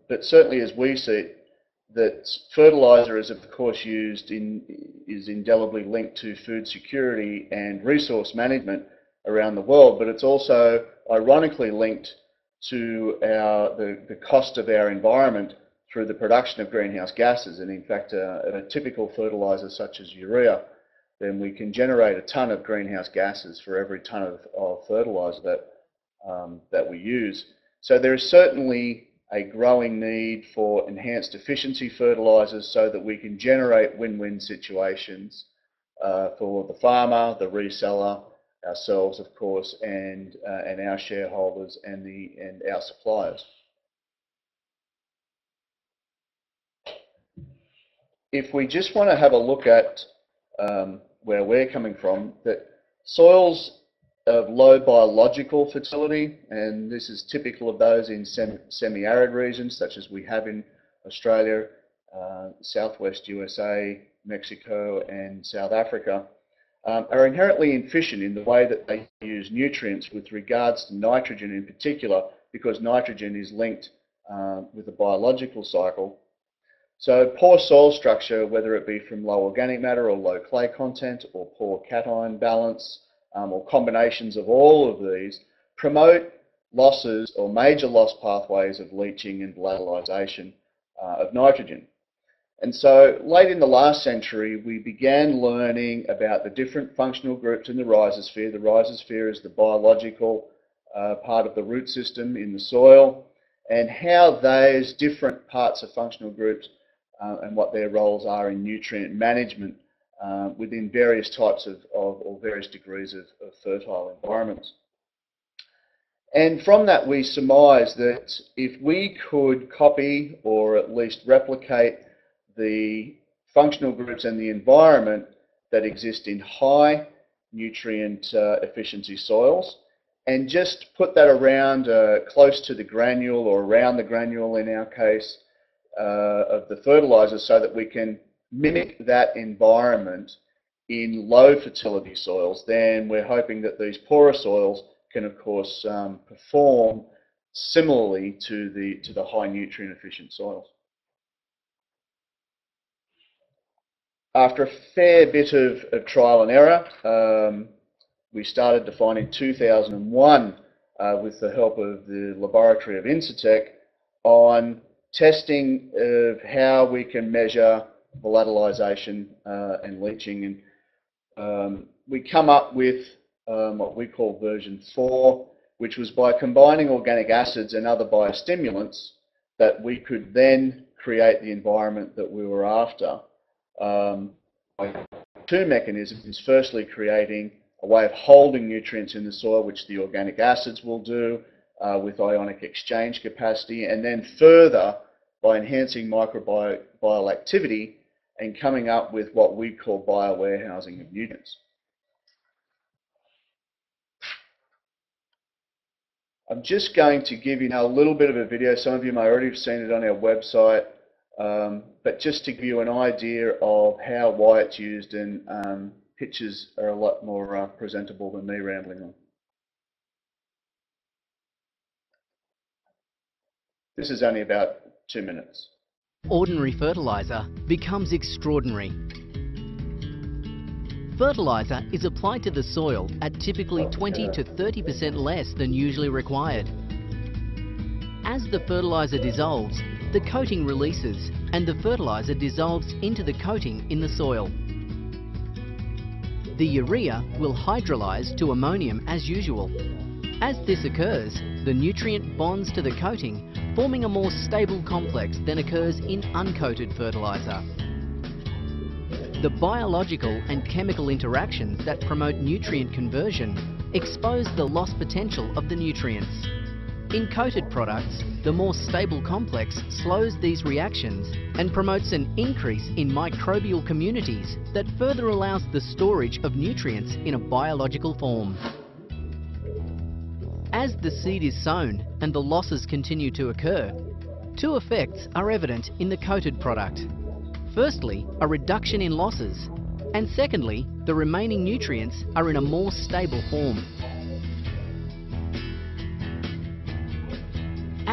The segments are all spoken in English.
but certainly as we see it, that fertilizer is of course is indelibly linked to food security and resource management around the world, but it's also ironically linked to the cost of our environment through the production of greenhouse gases. And in fact, a typical fertilizer such as urea, then we can generate a ton of greenhouse gases for every ton of fertilizer that we use. So there is certainly a growing need for enhanced efficiency fertilizers so that we can generate win-win situations for the farmer, the reseller, ourselves of course, and our shareholders and our suppliers. If we just want to have a look at where we're coming from, that soils of low biological fertility, and this is typical of those in semi-arid regions such as we have in Australia, Southwest USA, Mexico and South Africa, are inherently inefficient in the way that they use nutrients with regards to nitrogen in particular, because nitrogen is linked with the biological cycle. So poor soil structure, whether it be from low organic matter or low clay content or poor cation balance, or combinations of all of these, promote losses or major loss pathways of leaching and volatilization of nitrogen. And so late in the last century, we began learning about the different functional groups in the rhizosphere. The rhizosphere is the biological part of the root system in the soil, and how those different parts of functional groups and what their roles are in nutrient management within various types or various degrees of fertile environments. And from that we surmise that if we could copy or at least replicate the functional groups and the environment that exist in high nutrient efficiency soils, and just put that around close to the granule or around the granule in our case of the fertilizer, so that we can mimic that environment in low fertility soils, then we're hoping that these poorer soils can of course perform similarly to the high nutrient efficient soils. After a fair bit of trial and error, we started to find in 2001 with the help of the laboratory of Incitec on testing of how we can measure volatilization and leaching, and we come up with what we call version 4, which was by combining organic acids and other biostimulants that we could then create the environment that we were after. By two mechanisms: firstly creating a way of holding nutrients in the soil, which the organic acids will do with ionic exchange capacity, and then further by enhancing microbial activity and coming up with what we call biowarehousing of nutrients. I'm just going to give you now a little bit of a video. Some of you may already have seen it on our website, but just to give you an idea of why it's used, and pictures are a lot more presentable than me rambling on. This is only about 2 minutes. Ordinary fertilizer becomes extraordinary. Fertilizer is applied to the soil at typically 20 to 30% less than usually required. As the fertilizer dissolves, the coating releases and the fertilizer dissolves into the coating in the soil. The urea will hydrolyze to ammonium as usual. As this occurs, the nutrient bonds to the coating, forming a more stable complex than occurs in uncoated fertilizer. The biological and chemical interactions that promote nutrient conversion expose the loss potential of the nutrients. In coated products, the more stable complex slows these reactions and promotes an increase in microbial communities that further allows the storage of nutrients in a biological form. As the seed is sown and the losses continue to occur, two effects are evident in the coated product. Firstly, a reduction in losses, and secondly, the remaining nutrients are in a more stable form.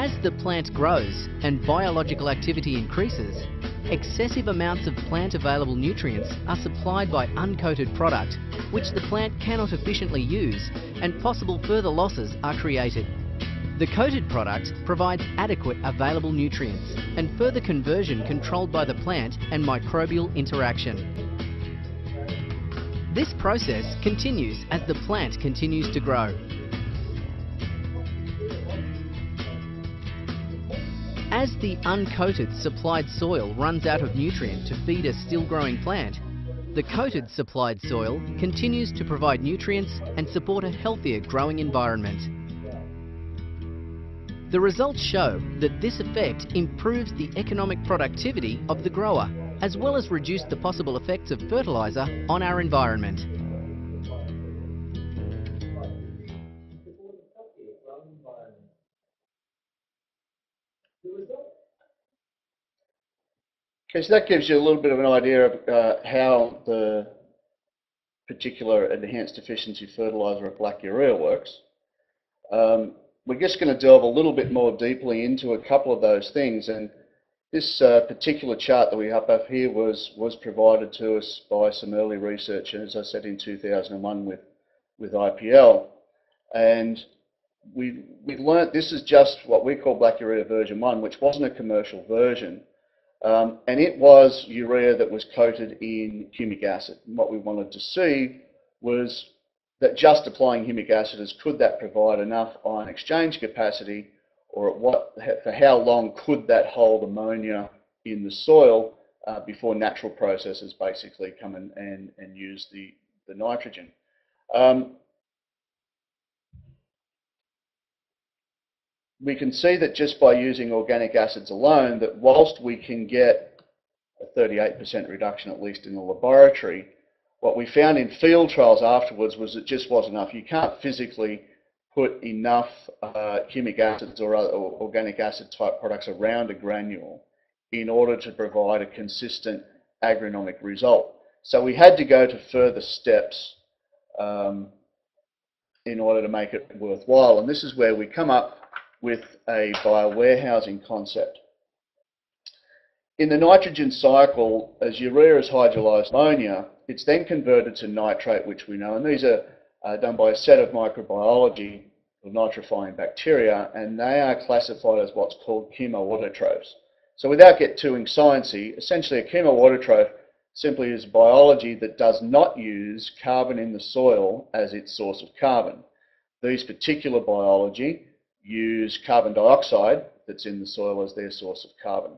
As the plant grows and biological activity increases, excessive amounts of plant-available nutrients are supplied by uncoated product, which the plant cannot efficiently use, and possible further losses are created. The coated product provides adequate available nutrients and further conversion controlled by the plant and microbial interaction. This process continues as the plant continues to grow. As the uncoated supplied soil runs out of nutrient to feed a still growing plant, the coated supplied soil continues to provide nutrients and support a healthier growing environment. The results show that this effect improves the economic productivity of the grower, as well as reduce the possible effects of fertilizer on our environment. Okay, so that gives you a little bit of an idea of how the particular enhanced efficiency fertilizer of black urea works. We're just going to delve a little bit more deeply into a couple of those things, and this particular chart that we have up here was provided to us by some early research, as I said, in 2001 with IPL, and we learnt this is just what we call black urea version 1, which wasn't a commercial version. And it was urea that was coated in humic acid. And what we wanted to see was that just applying humic acid, could that provide enough ion exchange capacity, or for how long could that hold ammonia in the soil before natural processes basically come in and use the nitrogen. We can see that just by using organic acids alone, that whilst we can get a 38% reduction, at least in the laboratory, what we found in field trials afterwards was it just wasn't enough. You can't physically put enough humic acids or other organic acid type products around a granule in order to provide a consistent agronomic result. So we had to go to further steps in order to make it worthwhile. And this is where we come up with a biowarehousing concept. In the nitrogen cycle, as urea is hydrolyzed ammonia, it's then converted to nitrate, which we know, and these are done by a set of microbiology or nitrifying bacteria, and they are classified as what's called chemoautotrophs. So without getting too sciencey, essentially a chemoautotroph simply is biology that does not use carbon in the soil as its source of carbon. These particular biology use carbon dioxide that's in the soil as their source of carbon.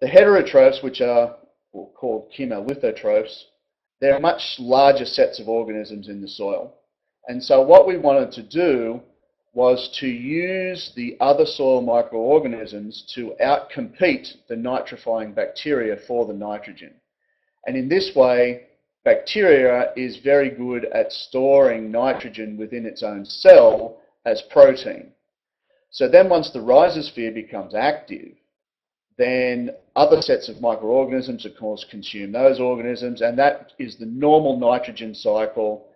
The heterotrophs, which are called chemolithotrophs, they're much larger sets of organisms in the soil. And so what we wanted to do was to use the other soil microorganisms to outcompete the nitrifying bacteria for the nitrogen. And in this way, bacteria is very good at storing nitrogen within its own cell as protein. So then once the rhizosphere becomes active, then other sets of microorganisms, of course, consume those organisms, and that is the normal nitrogen cycle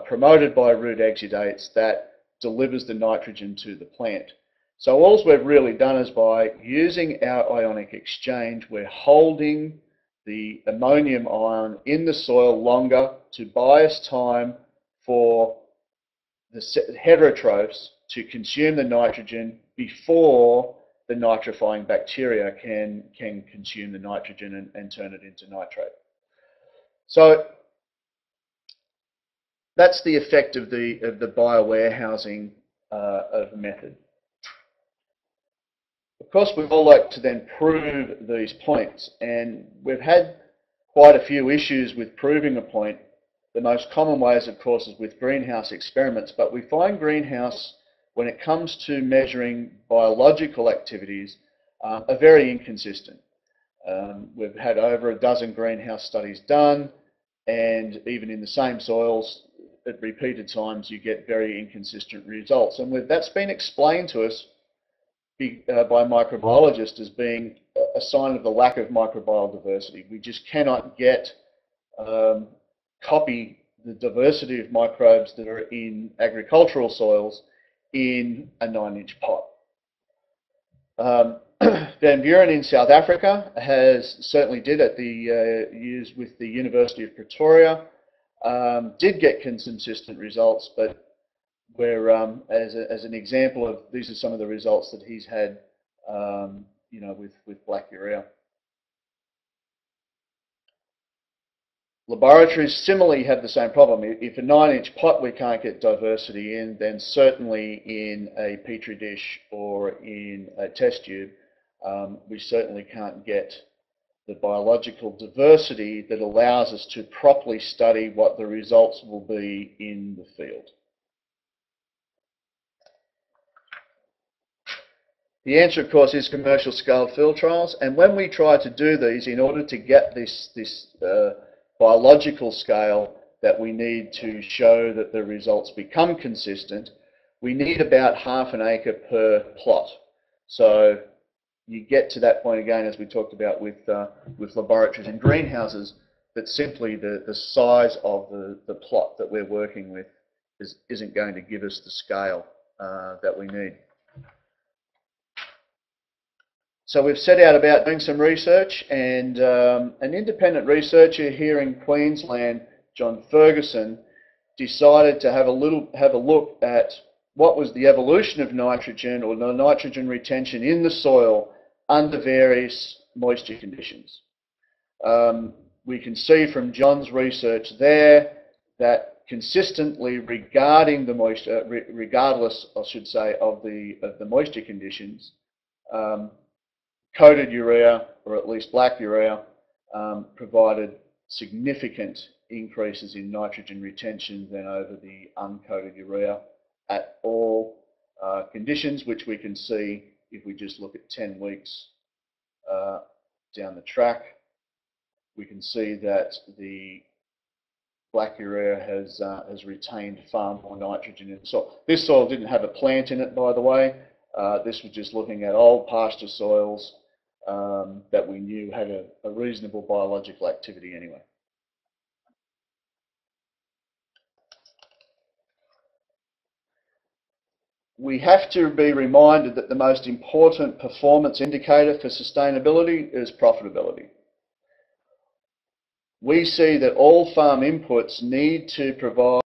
promoted by root exudates that delivers the nitrogen to the plant. So all we've really done is by using our ionic exchange, we're holding the ammonium ion in the soil longer to buy us time for the heterotrophs to consume the nitrogen before the nitrifying bacteria can consume the nitrogen and turn it into nitrate. So that's the effect of the biowarehousing method. Of course, we'd all like to then prove these points, and we've had quite a few issues with proving a point. The most common ways, of course, is with greenhouse experiments, but we find greenhouse, when it comes to measuring biological activities, are very inconsistent. We've had over a dozen greenhouse studies done, and even in the same soils, at repeated times, you get very inconsistent results. And that's been explained to us by microbiologists as being a sign of the lack of microbial diversity. We just cannot copy the diversity of microbes that are in agricultural soils in a 9-inch pot. Van Buren in South Africa has certainly did at the years with the University of Pretoria, did get consistent results, but where as an example of these are some of the results that he's had, you know, with black urea. Laboratories similarly have the same problem. If a 9-inch pot we can't get diversity in, then certainly in a petri dish or in a test tube, we certainly can't get the biological diversity that allows us to properly study what the results will be in the field. The answer, of course, is commercial scale field trials, and when we try to do these, in order to get this biological scale that we need to show that the results become consistent, we need about half an acre per plot. So you get to that point again, as we talked about with laboratories and greenhouses, that simply the size of the plot that we're working with isn't going to give us the scale that we need. So we've set out about doing some research, and an independent researcher here in Queensland, John Ferguson, decided to have a look at what was the evolution of nitrogen or the nitrogen retention in the soil under various moisture conditions. We can see from John's research there that consistently regarding the moisture, regardless, I should say, of the moisture conditions, coated urea, or at least black urea, provided significant increases in nitrogen retention than over the uncoated urea at all conditions, which we can see if we just look at 10 weeks down the track. We can see that the black urea has retained far more nitrogen in the soil. This soil didn't have a plant in it, by the way. This was just looking at old pasture soils that we knew had a reasonable biological activity anyway. We have to be reminded that the most important performance indicator for sustainability is profitability. We see that all farm inputs need to provide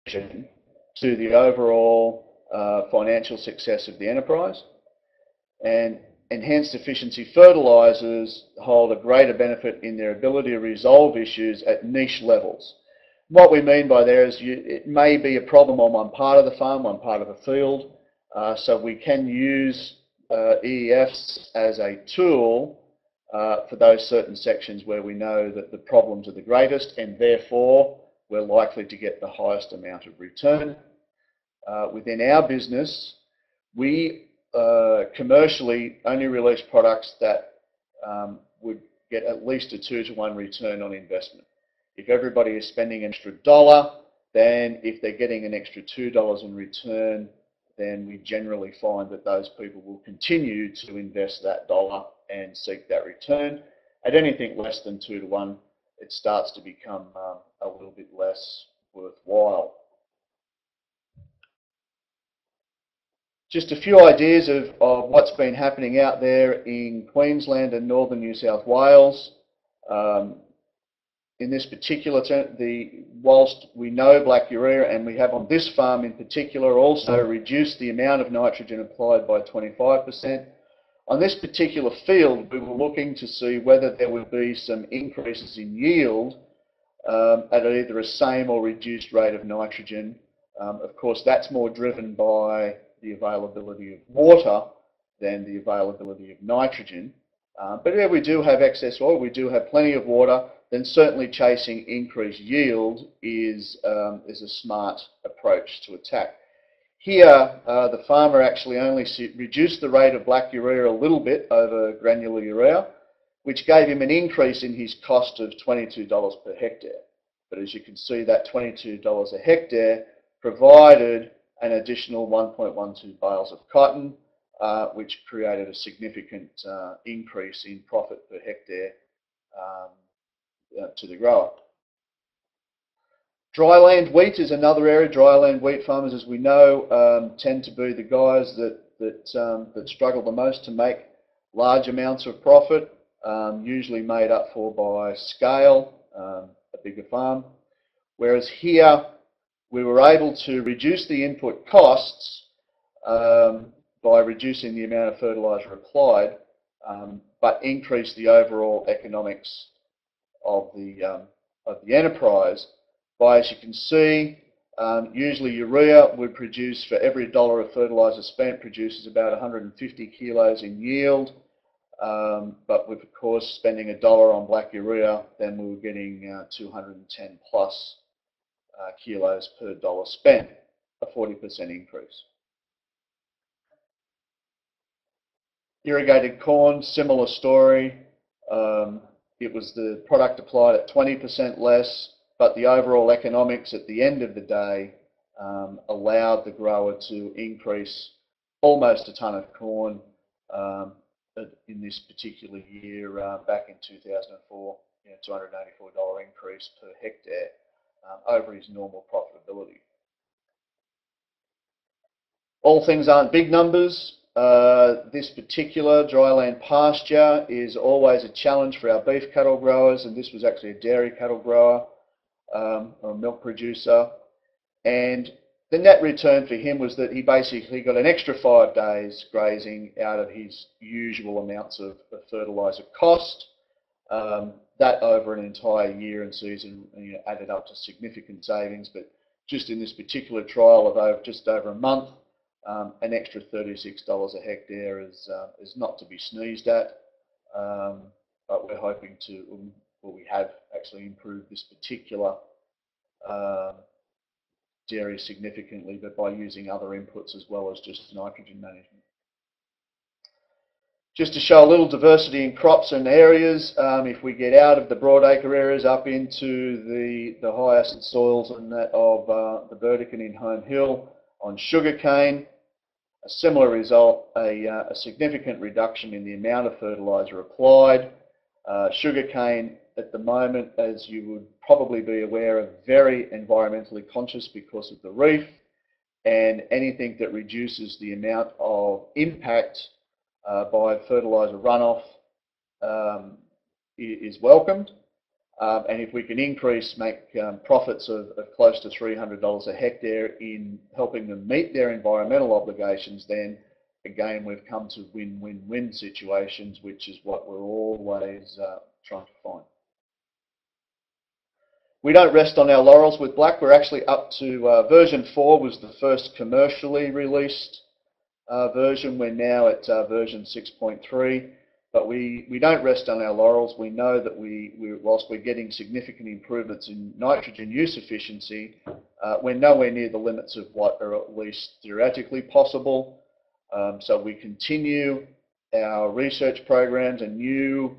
to the overall financial success of the enterprise, and enhanced efficiency fertilizers hold a greater benefit in their ability to resolve issues at niche levels. What we mean by there is it may be a problem on one part of the farm, one part of the field, so we can use EEFs as a tool for those certain sections where we know that the problems are the greatest, and therefore we're likely to get the highest amount of return. Within our business, we commercially only release products that would get at least a 2-to-1 return on investment. If everybody is spending an extra $1, then if they're getting an extra $2 in return, then we generally find that those people will continue to invest that dollar and seek that return. At anything less than 2-to-1, it starts to become a little bit less worthwhile. Just a few ideas of what's been happening out there in Queensland and northern New South Wales. In this particular term, whilst we know black urea, and we have on this farm in particular, also reduced the amount of nitrogen applied by 25%. On this particular field, we were looking to see whether there would be some increases in yield at either a same or reduced rate of nitrogen. Of course, that's more driven by the availability of water than the availability of nitrogen. But if we do have excess oil, we do have plenty of water, then certainly chasing increased yield is a smart approach to attack. Here, the farmer actually only reduced the rate of black urea a little bit over granular urea, which gave him an increase in his cost of $22 per hectare. But as you can see, that $22 a hectare provided an additional 1.12 bales of cotton, which created a significant increase in profit per hectare to the grower. Dryland wheat is another area. Dryland wheat farmers, as we know, tend to be the guys that that struggle the most to make large amounts of profit, usually made up for by scale, a bigger farm. Whereas here, we were able to reduce the input costs by reducing the amount of fertilizer applied, but increase the overall economics of the enterprise by, as you can see, usually urea would produce, for every $1 of fertilizer spent, produces about 150 kilos in yield. But with, of course, spending $1 on black urea, then we were getting 210 plus kilos per dollar spent, a 40% increase. Irrigated corn, similar story. It was the product applied at 20% less, but the overall economics at the end of the day allowed the grower to increase almost a tonne of corn in this particular year back in 2004, $284 increase per hectare over his normal profitability. All things aren't big numbers. This particular dryland pasture is always a challenge for our beef cattle growers, and this was actually a dairy cattle grower or a milk producer. And the net return for him was that he basically got an extra 5 days grazing out of his usual amounts of fertilizer cost. That over an entire year and season added up to significant savings, but just in this particular trial of just over a month, an extra $36 a hectare is not to be sneezed at, but we're hoping to, well, we have actually improved this particular dairy significantly, but by using other inputs as well as just nitrogen management. Just to show a little diversity in crops and areas, if we get out of the broadacre areas up into the high acid soils and that of the Burdekin in Home Hill on sugarcane, a similar result, a significant reduction in the amount of fertilizer applied. Sugarcane at the moment, as you would probably be aware, are very environmentally conscious because of the reef, and anything that reduces the amount of impact by fertilizer runoff is welcomed. And if we can make profits of close to $300 a hectare in helping them meet their environmental obligations, then again we've come to win-win-win situations, which is what we're always trying to find. We don't rest on our laurels with black. We're actually up to version 4 was the first commercially released version. We're now at version 6.3. But we don't rest on our laurels. We know that whilst we're getting significant improvements in nitrogen use efficiency, we're nowhere near the limits of what are at least theoretically possible. So we continue our research programs. A new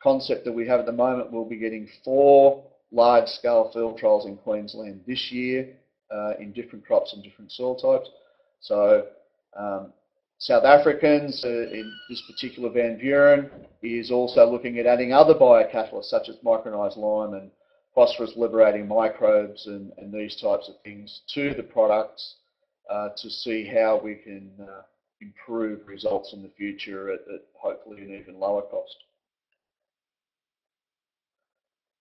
concept that we have at the moment, we'll be getting 4 large-scale field trials in Queensland this year in different crops and different soil types. So South Africans, in this particular Van Buren, is also looking at adding other biocatalysts such as micronized lime and phosphorus-liberating microbes and these types of things to the products to see how we can improve results in the future at hopefully an even lower cost.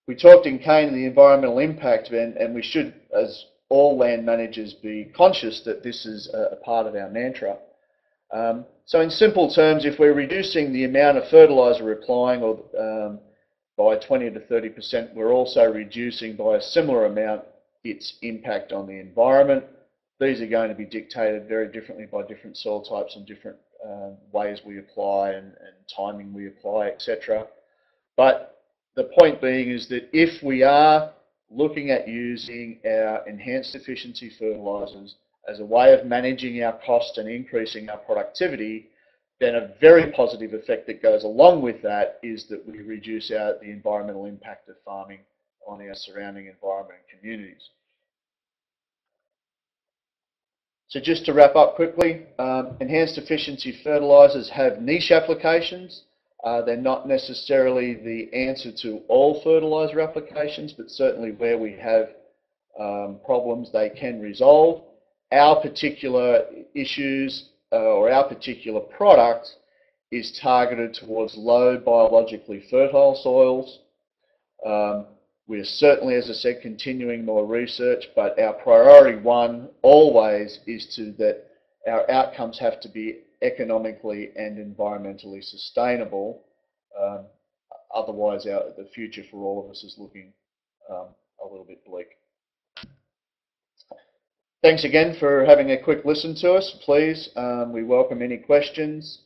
We talked in cane of the environmental impact, and we should, as all land managers, be conscious that this is a part of our mantra. So in simple terms, if we're reducing the amount of fertilizer we're applying by 20 to 30%, we're also reducing by a similar amount its impact on the environment. These are going to be dictated very differently by different soil types and different ways we apply and timing we apply, etc. But the point being is that if we are looking at using our enhanced efficiency fertilizers as a way of managing our cost and increasing our productivity, then a very positive effect that goes along with that is that we reduce the environmental impact of farming on our surrounding environment and communities. So just to wrap up quickly, enhanced efficiency fertilizers have niche applications. They're not necessarily the answer to all fertilizer applications, but certainly where we have problems they can resolve. Our particular issues or our particular product is targeted towards low biologically fertile soils. We're certainly, as I said, continuing more research, but our priority one always is that our outcomes have to be economically and environmentally sustainable. Otherwise, the future for all of us is looking a little bit bleak. Thanks again for having a quick listen to us. Please, we welcome any questions,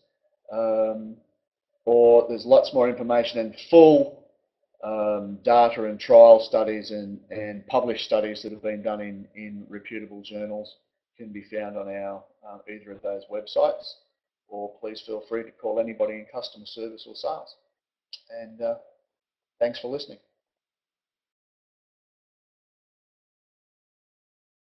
or there's lots more information and full data and trial studies and published studies that have been done in reputable journals can be found on our either of those websites, or please feel free to call anybody in customer service or sales. And thanks for listening.